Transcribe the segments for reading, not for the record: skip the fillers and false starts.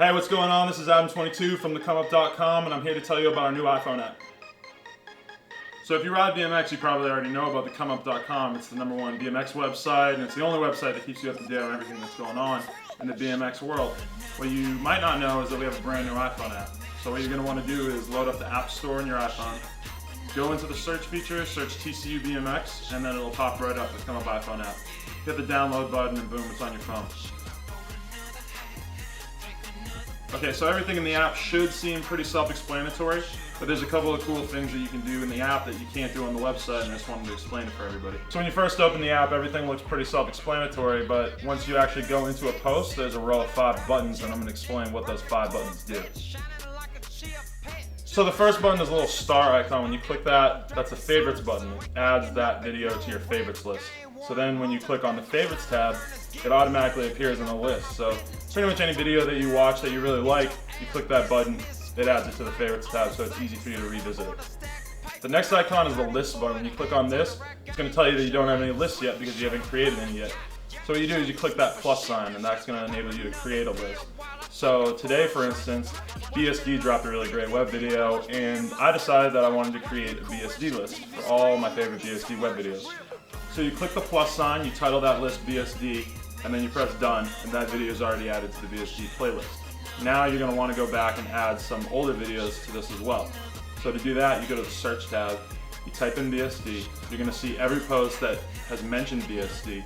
Hey, what's going on? This is Adam22 from the ComeUp.com, and I'm here to tell you about our new iPhone app. So if you ride BMX, you probably already know about the ComeUp.com. It's the #1 BMX website, and it's the only website that keeps you up to date on everything that's going on in the BMX world. What you might not know is that we have a brand new iPhone app. So what you're going to want to do is load up the App Store on your iPhone, go into the search feature, search TCU BMX, and then it'll pop right up the Come Up iPhone app. Hit the download button, and boom, it's on your phone. Okay, so everything in the app should seem pretty self-explanatory, but there's a couple of cool things that you can do in the app that you can't do on the website, and I just wanted to explain it for everybody. So when you first open the app, everything looks pretty self-explanatory, but once you actually go into a post, there's a row of 5 buttons, and I'm going to explain what those 5 buttons do. So the first button is a little star icon. When you click that, that's the favorites button. It adds that video to your favorites list. So then when you click on the favorites tab, it automatically appears in the list. So pretty much any video that you watch that you really like, you click that button, it adds it to the favorites tab, so it's easy for you to revisit it. The next icon is the list button. When you click on this, it's going to tell you that you don't have any lists yet because you haven't created any yet. So what you do is you click that plus sign, and that's going to enable you to create a list. So today, for instance, BSD dropped a really great web video, and I decided that I wanted to create a BSD list for all my favorite BSD web videos. So you click the plus sign, you title that list BSD, and then you press done, and that video is already added to the BSD playlist. Now you're going to want to go back and add some older videos to this as well. So to do that, you go to the search tab, you type in BSD, you're going to see every post that has mentioned BSD.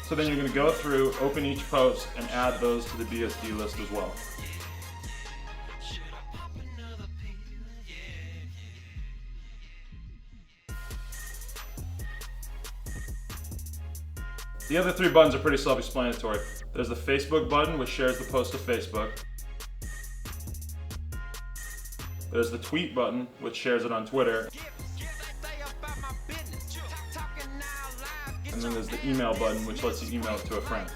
So then you're going to go through, open each post, and add those to the BSD list as well. The other 3 buttons are pretty self-explanatory. There's the Facebook button, which shares the post to Facebook. There's the tweet button, which shares it on Twitter. And then there's the email button, which lets you email it to a friend.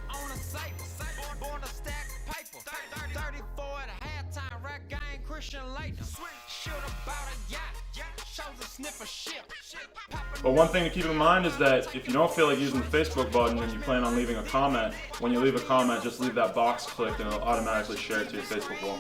But one thing to keep in mind is that if you don't feel like using the Facebook button and you plan on leaving a comment, when you leave a comment, just leave that box clicked and it'll automatically share it to your Facebook wall.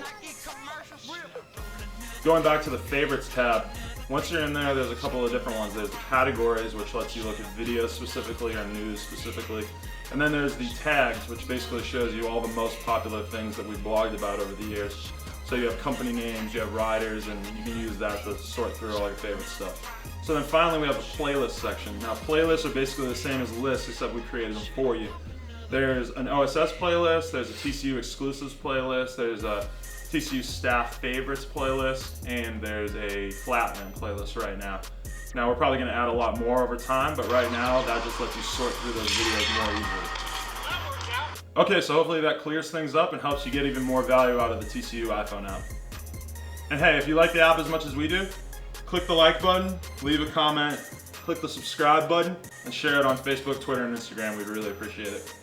Going back to the favorites tab, once you're in there, there's a couple of different ones. There's the categories, which lets you look at videos specifically or news specifically. And then there's the tags, which basically shows you all the most popular things that we've blogged about over the years. So you have company names, you have riders, and you can use that to sort through all your favorite stuff. So then finally we have the playlist section. Now playlists are basically the same as lists, except we created them for you. There's an OSS playlist, there's a TCU exclusives playlist, there's a TCU staff favorites playlist, and there's a Flatland playlist right now. Now we're probably going to add a lot more over time, but right now that just lets you sort through those videos more easily. Okay, so hopefully that clears things up and helps you get even more value out of the TCU iPhone app. And hey, if you like the app as much as we do, click the like button, leave a comment, click the subscribe button, and share it on Facebook, Twitter, and Instagram. We'd really appreciate it.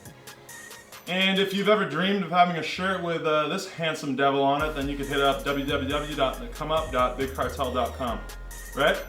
And if you've ever dreamed of having a shirt with this handsome devil on it, then you can hit up www.comeup.bigcartel.com. Right?